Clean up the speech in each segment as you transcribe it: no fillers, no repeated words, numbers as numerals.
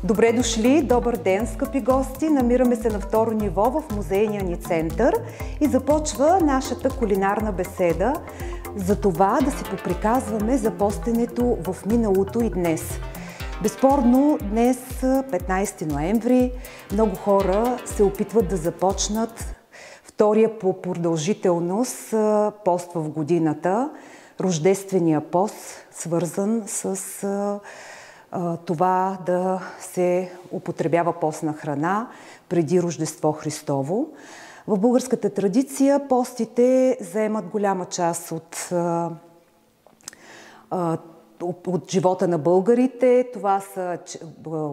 Добре дошли, добър ден, скъпи гости! Намираме се на второ ниво в музейния ни център и започва нашата кулинарна беседа за това да си поприказваме за постенето в миналото и днес. Безспорно, днес, 15 ноември, много хора се опитват да започнат втория по продължителност пост в годината, рождествения пост, свързан с това да се употребява постна храна преди Рождество Христово. В българската традиция постите заемат голяма част от живота на българите. Това са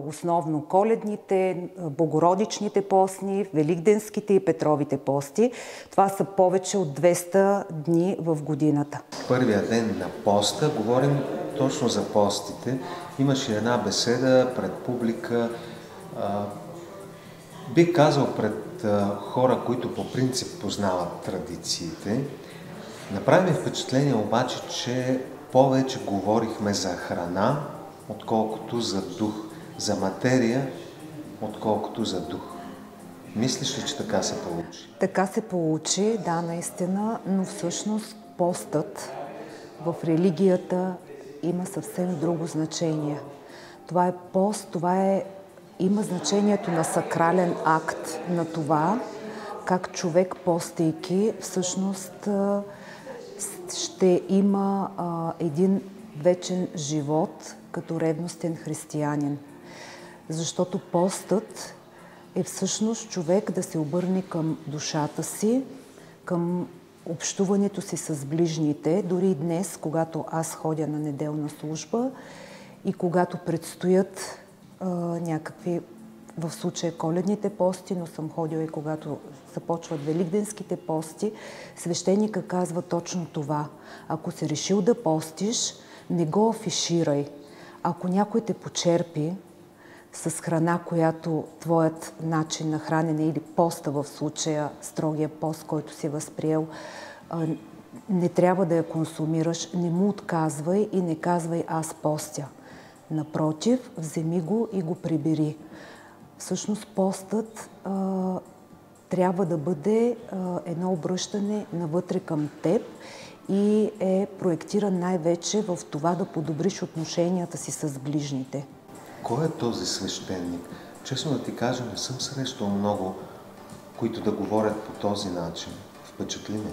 основно коледните, богородичните постни, великденските и петровите пости. Това са повече от 200 дни в годината. Първия ден на поста, говорим точно за постите. Имаше една беседа пред публика, бих казал пред хора, които по принцип познават традициите. Направи ми впечатление обаче, че повече говорихме за храна, отколкото за дух, за материя, отколкото за дух. Мислиш ли, че така се получи? Така се получи, да, наистина, но всъщност постът в религията има съвсем друго значение. Това е пост, има значението на сакрален акт, на това как човек, постейки, всъщност ще има един вечен живот като ревностен християнин. Защото постът е всъщност човек да се обърне към душата си, към общуването си с ближните. Дори и днес, когато аз ходя на неделна служба и когато предстоят някакви, в случая коледните пости, но съм ходила и когато започват великденските пости, свещеника казва точно това. Ако си решил да постиш, не го афиширай. Ако някой те почерпи с храна, която твоят начин на хранене или поста в случая, строгия пост, който си възприел, не трябва да я консумираш, не му отказвай и не казвай аз постя. Напротив, вземи го и го прибери. Всъщност постът трябва да бъде едно обръщане навътре към теб и е проектиран най-вече в това да подобриш отношенията си с ближните. Кой е този свещеник? Честно да ти кажа, не съм срещал много, които да говорят по този начин. Впечатли ме.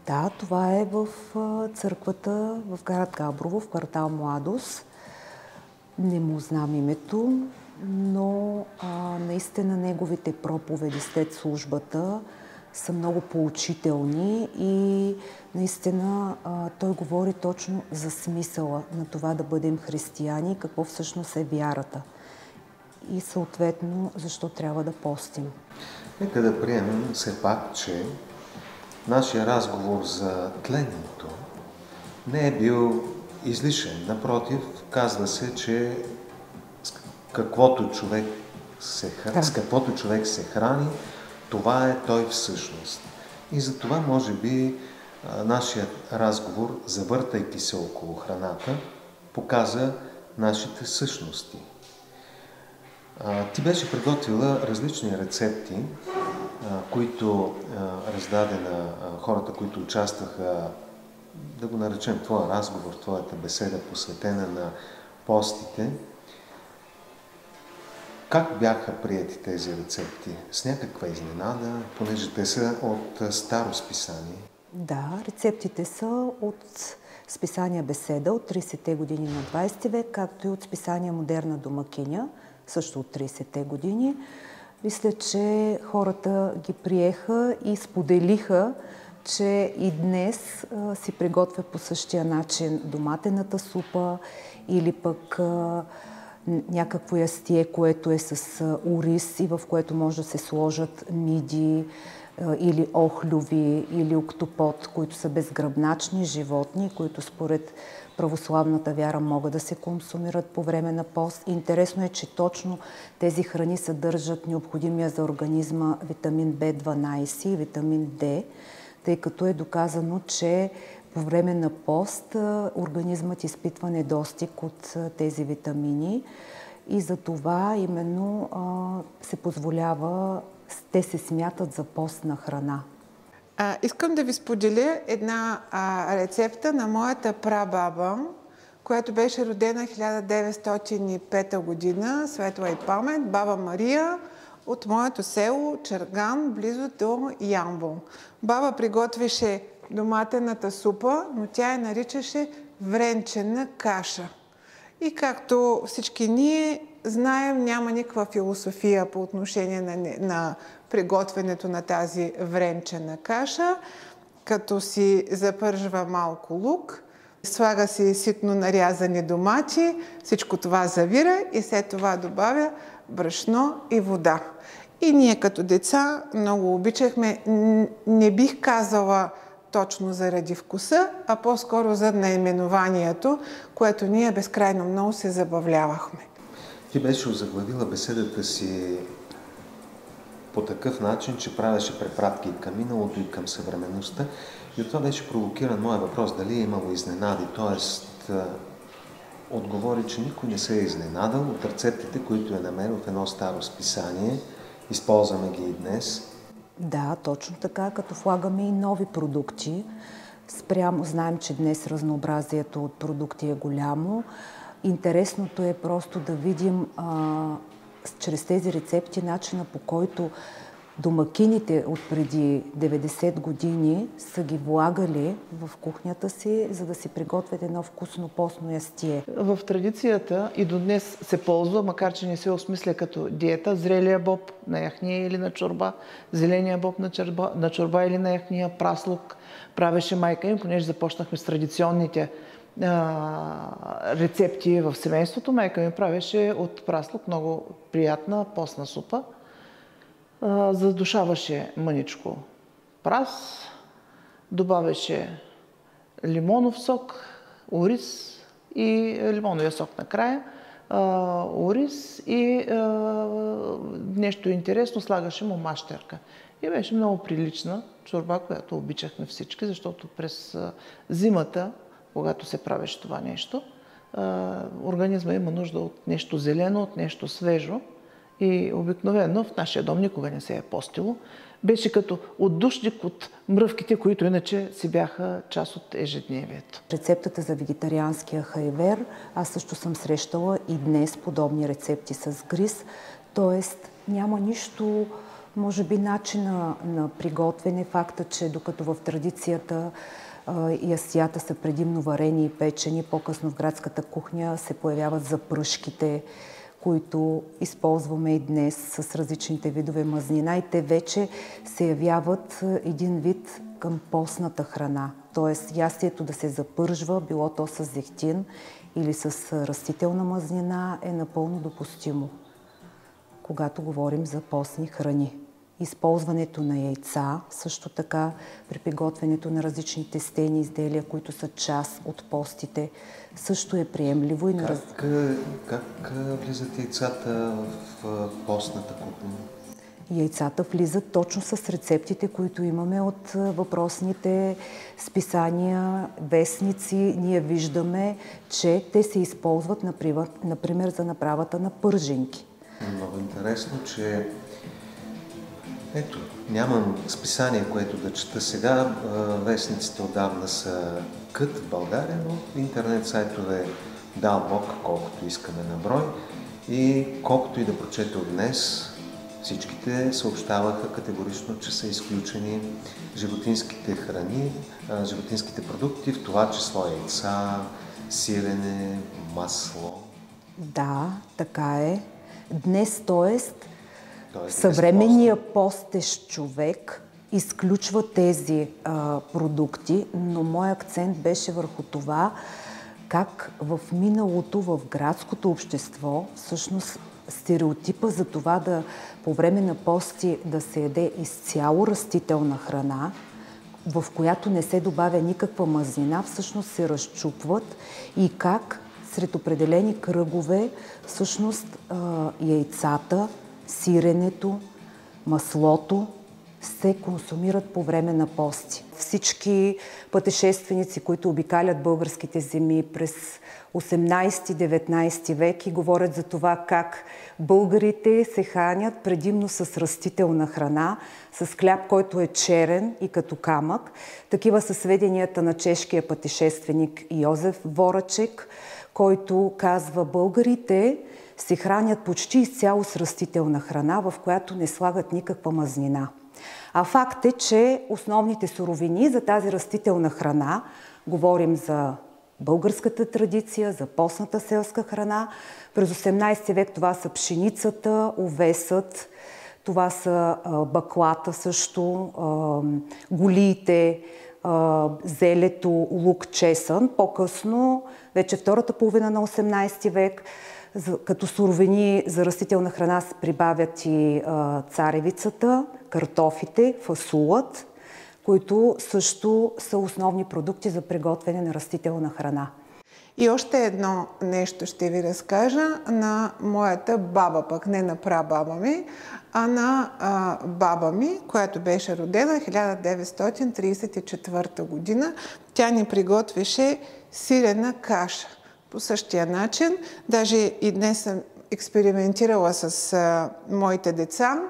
Да, това е в църквата в град Габрово, в квартал Младост. Не му знам името, но наистина неговите проповеди след службата са много поучителни и наистина той говори точно за смисъла на това да бъдем християни, какво всъщност е вярата и съответно защо трябва да постим. Нека да приемем все пак, че нашия разговор за тлението не е бил излишен. Напротив, казва се, че с каквото човек се храни, това е той всъщност. И затова, може би, нашият разговор, завъртайки се около храната, показа нашите същности. Ти беше приготвила различни рецепти, които раздаде на хората, които участваха, да го наречем твоя разговор, твоята беседа, посветена на постите. Как бяха приети тези рецепти? С някаква изненада, понеже те са от старо списание? Да, рецептите са от списание Беседа от 30-те години на 20 век, както и от списание Модерна домакиня, също от 30-те години. Мисля, че хората ги приеха и споделиха, че и днес си приготвя по същия начин доматената супа или пък някакво ястие, което е с ориз и в което може да се сложат миди или охлюви или октопод, които са безгръбначни животни, които според православната вяра могат да се консумират по време на пост. Интересно е, че точно тези храни съдържат необходимия за организма витамин B12 и витамин D, тъй като е доказано, че по време на пост организмът изпитва недостиг от тези витамини и за това именно се позволява, те се смятат за постна храна. Искам да ви споделя една рецепта на моята прабаба, която беше родена 1905 година, светла и памет, баба Мария, от моето село Черган, близо до Ямбол. Баба приготвяше доматената супа, но тя я наричаше вренчена каша. И както всички ние знаем, няма никаква философия по отношение на приготвянето на тази вренчена каша, като си запържва малко лук, слага си ситно нарязани домати, всичко това завира и след това добавя брашно и вода. И ние като деца много обичахме, не бих казала точно заради вкуса, а по-скоро за наименованието, което ние безкрайно много се забавлявахме. Ти беше озаглавила беседата си по такъв начин, че правеше препратки и към миналото, и към съвременността. И от това беше провокиран моя въпрос, дали е имало изненади. Тоест, отговори, че никой не се е изненадал от рецептите, които е намерил в едно старо списание. Използваме ги и днес. Да, точно така, като влагаме и нови продукти. Знаем, че днес разнообразието от продукти е голямо. Интересното е просто да видим чрез тези рецепти начина, по който домакините от преди 90 години са ги влагали в кухнята си, за да си приготвят едно вкусно постно ястие. В традицията и до днес се ползва, макар че не се осмисля като диета, зрелия боб на яхния или на чорба, зеления боб на чорба или на яхния, праслук правеше майка им, понеже започнахме с традиционните рецепти в семейството. Майка ми правеше от праслук много приятна постна супа. Задушаваше мъничко прас, добавяше лимонов сок, ориз и лимоновия сок накрая, ориз и нещо интересно, слагаше му мащерка. И беше много прилична чорба, която обичахме всички, защото през зимата, когато се правеше това нещо, организма има нужда от нещо зелено, от нещо свежо. И обикновено в нашия дом никога не се е постило. Беше като отдушник от мръвките, които иначе си бяха част от ежедневието. Рецептата за вегетарианския хайвер, аз също съм срещала и днес подобни рецепти с гриз. Тоест няма нищо, може би начина на приготвяне, факта, че докато в традицията ястията са предимно варени и печени, по-късно в градската кухня се появяват запръшките, които използваме и днес с различните видове мазнина, и те вече се явяват един вид към постната храна. Тоест ястието да се запържва, било то с зехтин или с растителна мазнина, е напълно допустимо, когато говорим за постни храни. Използването на яйца, също така при приготвянето на различните тестени изделия, които са част от постите, също е приемливо. И как влизат яйцата в постната кухня? Яйцата влизат точно с рецептите, които имаме от въпросните списания, вестници. Ние виждаме, че те се използват, например, за направата на пърженки. Много интересно, че ето, нямам списание, което да чета сега. Вестниците отдавна са кът в България, но интернет сайтове дал Бог, колкото искаме на брой. И колкото и да прочетох днес, всичките съобщаваха категорично, че са изключени животинските храни, животинските продукти, в това число яйца, сирене, масло. Да, така е. Днес, съвременният постещ човек изключва тези продукти, но мой акцент беше върху това, как в миналото, в градското общество, всъщност стереотипа за това по време на пости да се яде изцяло растителна храна, в която не се добавя никаква мазнина, всъщност се разчупват, и как сред определени кръгове всъщност яйцата, сиренето, маслото се консумират по време на пости. всички пътешественици, които обикалят българските земи през 18-19 век и говорят за това как българите се хранят предимно с растителна храна, с хляб, който е черен и като камък. Такива са сведенията на чешкия пътешественик Йозеф Ворачек, който казва: българите се хранят почти изцяло с растителна храна, в която не слагат никаква мазнина. А факт е, че основните суровини за тази растителна храна, говорим за българската традиция, за постната селска храна, през 18 век това са пшеницата, овесът, това са баклата също, голиите, зелето, лук, чесън. По-късно, вече втората половина на 18 век, като суровини за растителна храна се прибавят и царевицата, картофите, фасулът, които също са основни продукти за приготвяне на растителна храна. И още едно нещо ще ви разкажа на моята баба, пък не на прабаба ми, а на баба ми, която беше родена 1934 година. Тя ни приготвяше сирена каша. По същия начин, даже и днес съм експериментирала с моите деца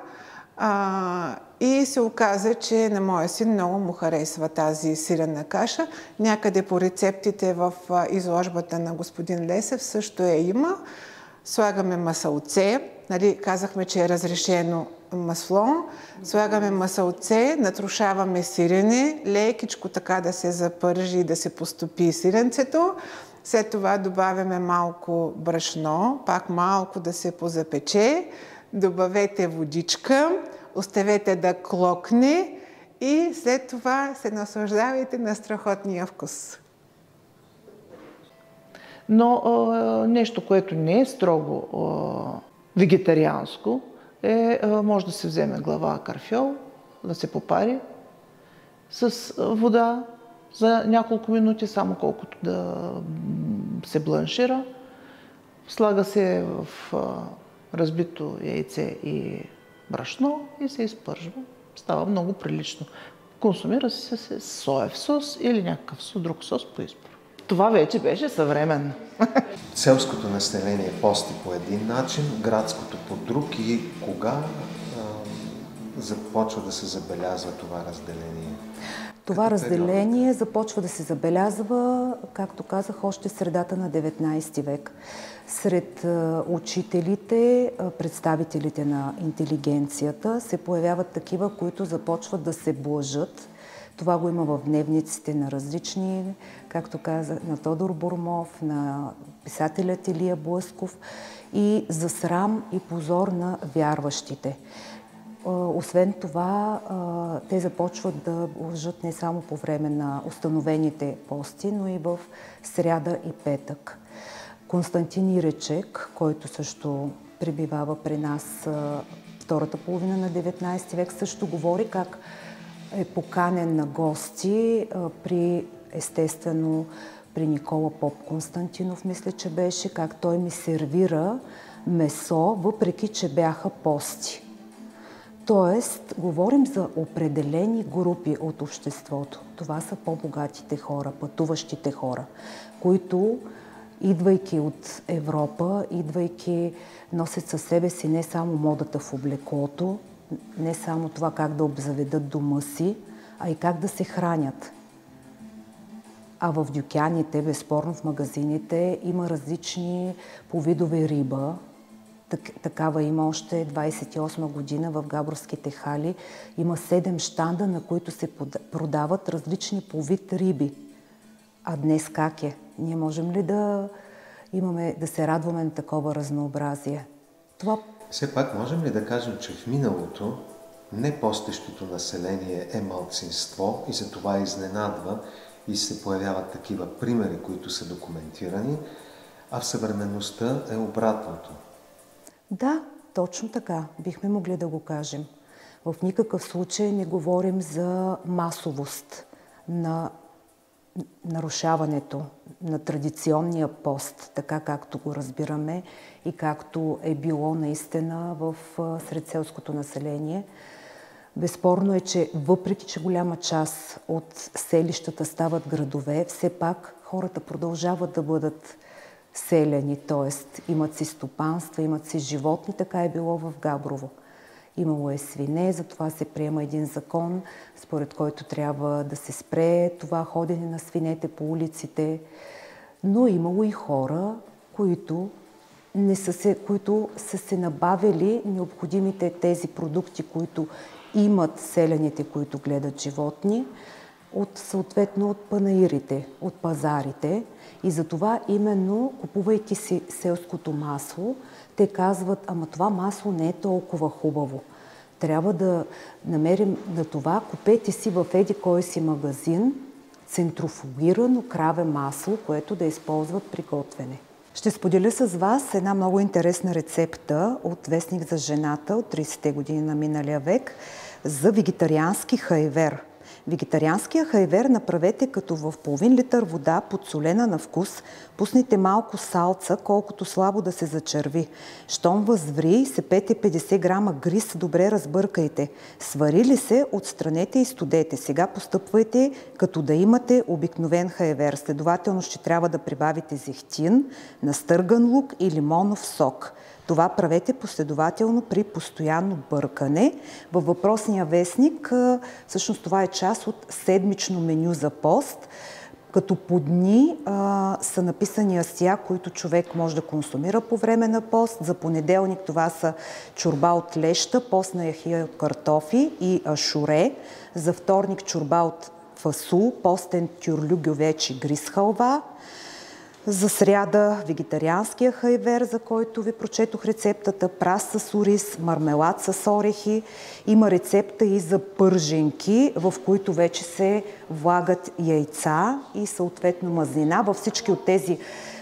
и се оказа, че на моя син много му харесва тази сирена каша. Някъде по рецептите в изложбата на господин Лесев също има. Слагаме масълце, нали, казахме, че е разрешено масло. Слагаме масълце, натрушаваме сирене, лекичко така да се запържи и да се постопи сиренцето. След това добавяме малко брашно, пак малко да се позапече. Добавете водичка, оставете да клокне и след това се наслаждавайте на страхотния вкус. Но нещо, което не е строго вегетарианско, може да се вземе глава карфьол, да се попари с вода за няколко минути, само колкото да се бланшира. Слага се в разбито яйце и брашно и се изпържва. Става много прилично. Консумира се с соев сос или някакъв друг сос по избор. Това вече беше съвременно. Селското население пости по един начин, градското по друг и кога започва да се забелязва това разделение? Това разделение започва да се забелязва, както казах, още в средата на 19 век. Сред учителите, представителите на интелигенцията се появяват такива, които започват да се блажат. Това го има в дневниците на различни, както казах, на Тодор Бурмов, на писателят Илия Блъсков и за срам и позор на вярващите. Освен това, те започват да лъжат не само по време на установените пости, но и в сряда и петък. Константин Иречек, който също пребивава при нас втората половина на 19 век, също говори как е поканен на гости естествено при Никола Поп Константинов, мисля, че беше, как той ми сервира месо, въпреки че бяха пости. Тоест, говорим за определени групи от обществото. Това са по-богатите хора, пътуващите хора, които, идвайки от Европа, носят със себе си не само модата в облеклото, не само това как да обзаведат дома си, а и как да се хранят. А в дюкяните, безспорно в магазините, има различни по видове риба. Такава има още 28 година в Габровските хали. Има 7 щанда, на които се продават различни по вид риби. А днес как е? Ние можем ли да се радваме на такова разнообразие? Все пак можем ли да кажем, че в миналото непостещото население е малцинство и за това изненадва и се появяват такива примери, които са документирани, а в съвременността е обратното? Да, точно така. Бихме могли да го кажем. В никакъв случай не говорим за масовост на нарушаването на традиционния пост, така както го разбираме и както е било наистина сред селското население. Безспорно е, че въпреки, че голяма част от селищата стават градове, все пак хората продължават да бъдат селяни, т.е. имат си стопанства, имат си животни, така е било в Габрово. Имало е свине, затова се приема един закон, според който трябва да се спре това ходене на свинете по улиците. Но имало и хора, които са се набавили необходимите тези продукти, които имат селяните, които гледат животни, съответно от панаирите, от пазарите. И затова именно, купувайки си селското масло, те казват, ама това масло не е толкова хубаво. Трябва да намерим на това, купете си в еди кой си магазин центрофугирано краве масло, което да използват при готвене. Ще споделя с вас една много интересна рецепта от Вестник за жената от 30-те години на миналия век за вегетариански хайвер. Вегетарианския хайвер направете като в половин литър вода, подсолена на вкус, пуснете малко салца, колкото слабо да се зачерви. Щом възври, сепете 50 грама гриз, добре разбъркайте. Свари ли се, отстранете и студете. Сега постъпвайте като да имате обикновен хайвер. Следователно ще трябва да прибавите зехтин, настърган лук и лимонов сок. Това правете последователно при постоянно бъркане. Във въпросния вестник, всъщност това е част от седмично меню за пост, като по дни са написани ястия, които човек може да консумира по време на пост. За понеделник това са чорба от леща, постна яхия от картофи и ашуре. За вторник чорба от фасул, постен тюрлю гювечи гриз халва. За сряда вегетарианския хайвер, за който ви прочетох рецептата, прас с ориз, мармелад с орехи. Има рецепта и за пърженки, в които вече се влагат яйца и съответно мазнина. Във всички от тези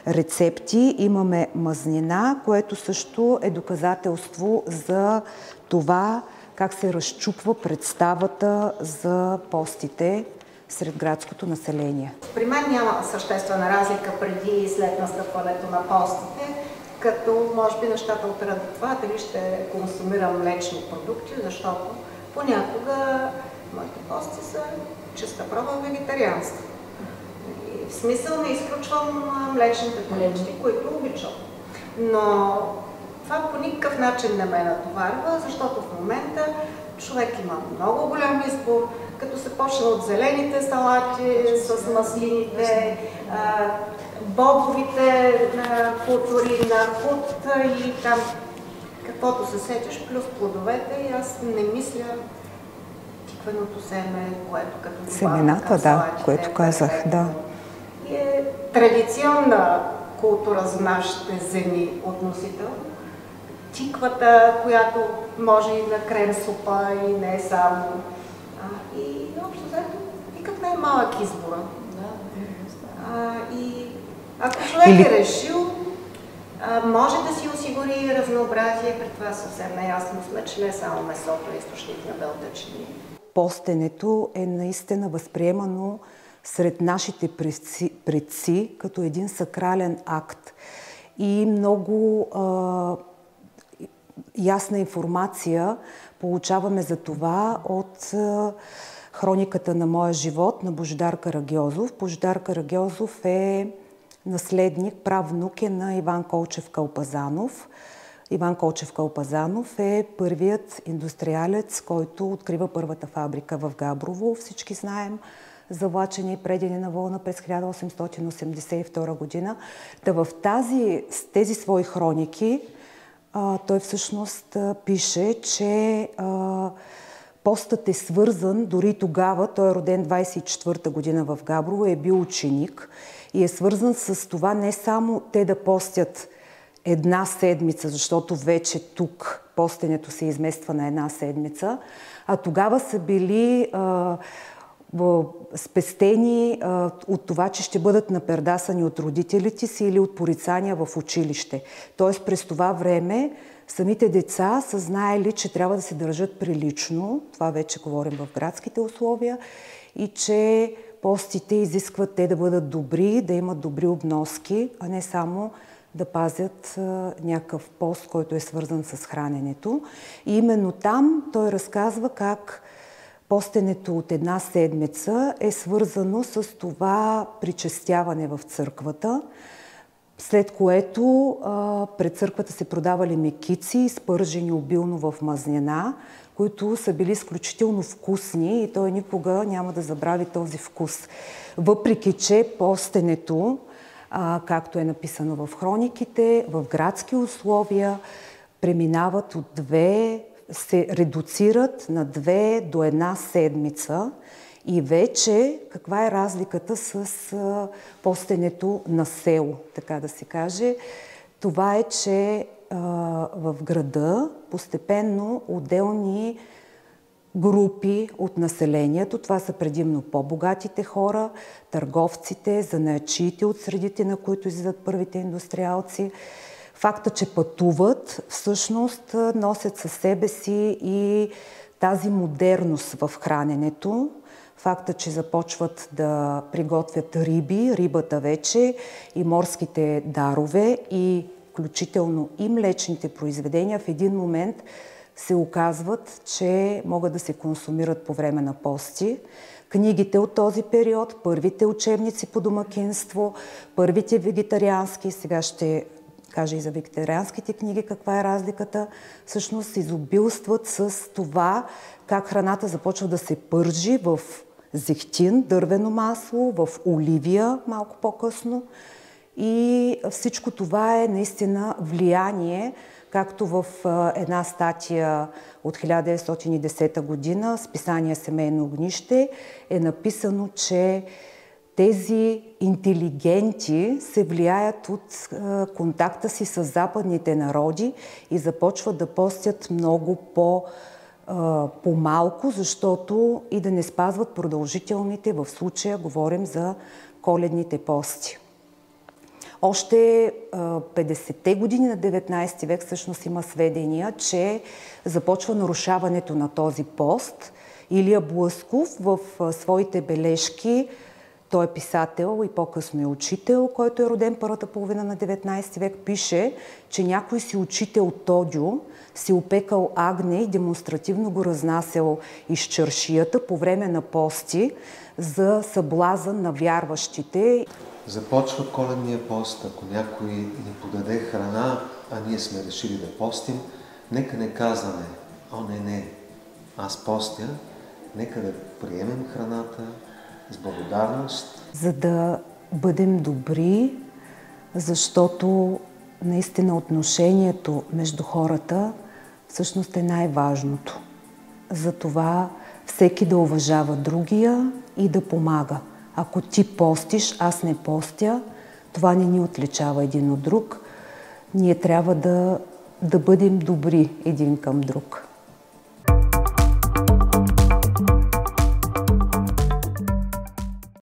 рецепти имаме мазнина, което също е доказателство за това как се разчупва представата за постите сред градското население. При мен няма съществена разлика преди и след настъпването на постите, като може би нещата опират до това дали ще консумирам млечни продукти, защото понякога моите пости са чиста проба вегетарианство. И в смисъл не изключвам млечните продукти, които обичам. Но това по никакъв начин не ме натоварва, защото в момента човек има много голям избор, като се почне от зелените салати с маслините, бобовите култури на худ и там каквото се сетиш, плюс плодовете. И аз не мисля тиквеното семе, което като семената, да, което казах, да. И е традиционна култура за нашите земи относително. Тиквата, която може и на крем супа и не само. И общо взето никак не е малък избора. И ако човек е решил, може да си осигури разнообразие, при това съвсем неясно сме, че не само месото е източник на белтъчини. Постенето е наистина възприемано сред нашите предци като един сакрален акт. И много ясна информация получаваме за това от хрониката на моя живот на Божидар Карагьозов. Божидар Карагьозов е наследник, правнук е на Иван Колчев Калпазанов. Иван Колчев Калпазанов е първият индустриалец, който открива първата фабрика в Габрово. Всички знаем за влачене и предене на вълна през 1882 година. Та в тези свои хроники той всъщност пише, че постът е свързан, дори тогава, той е роден 24-та година в Габрово, е бил ученик и е свързан с това не само те да постят една седмица, защото вече тук постенето се измества на една седмица, а тогава са били спестени от това, че ще бъдат напердасани от родителите си или от порицания в училище. Тоест през това време самите деца са знаели, че трябва да се държат прилично, това вече говорим в градските условия, и че постите изискват те да бъдат добри, да имат добри обноски, а не само да пазят някакъв пост, който е свързан с храненето. И именно там той разказва как постенето от една седмица е свързано с това причестяване в църквата, след което пред църквата се продавали мекици, изпържени обилно в мазнина, които са били изключително вкусни и той никога няма да забрави този вкус. Въпреки че постенето, както е написано в хрониките, в градски условия преминават от 2, се редуцират на 2 до 1 седмица. И вече каква е разликата с постенето на село, така да се каже? Това е, че в града постепенно отделни групи от населението, това са предимно по-богатите хора, търговците, занаятчиите от средите, на които излизат първите индустриалци. Факта, че пътуват, всъщност носят със себе си и тази модерност в храненето. Факта, че започват да приготвят риби, рибата вече и морските дарове и включително и млечните произведения в един момент се оказват, че могат да се консумират по време на пости. Книгите от този период, първите учебници по домакинство, първите вегетариански, сега ще кажа и за вегетарианските книги каква е разликата, всъщност изобилстват с това как храната започва да се пържи в зехтин, дървено масло, в оливия малко по-късно. И всичко това е наистина влияние, както в една статия от 1910 година, списание "Семейно огнище", е написано, че тези интелигенти се влияят от контакта си с западните народи и започват да постят много по-малко, защото и да не спазват продължителните, в случая говорим за коледните пости. Още 50-те години на 19 век всъщност има сведения, че започва нарушаването на този пост. Илия Блъсков в своите бележки, той е писател и по-късно е учител, който е роден първата половина на 19 век, пише, че някой си учител Тодю си опекал агне и демонстративно го разнасял из чаршията по време на пости за съблазън на вярващите. Започва коледния пост, ако някой ни подаде храна, а ние сме решили да постим, нека не казваме: "О, не, аз постя", нека да приемем храната с благодарност. За да бъдем добри, защото наистина отношението между хората всъщност е най-важното. Затова всеки да уважава другия и да помага. Ако ти постиш, аз не постя, това не ни отличава един от друг. Ние трябва да бъдем добри един към друг.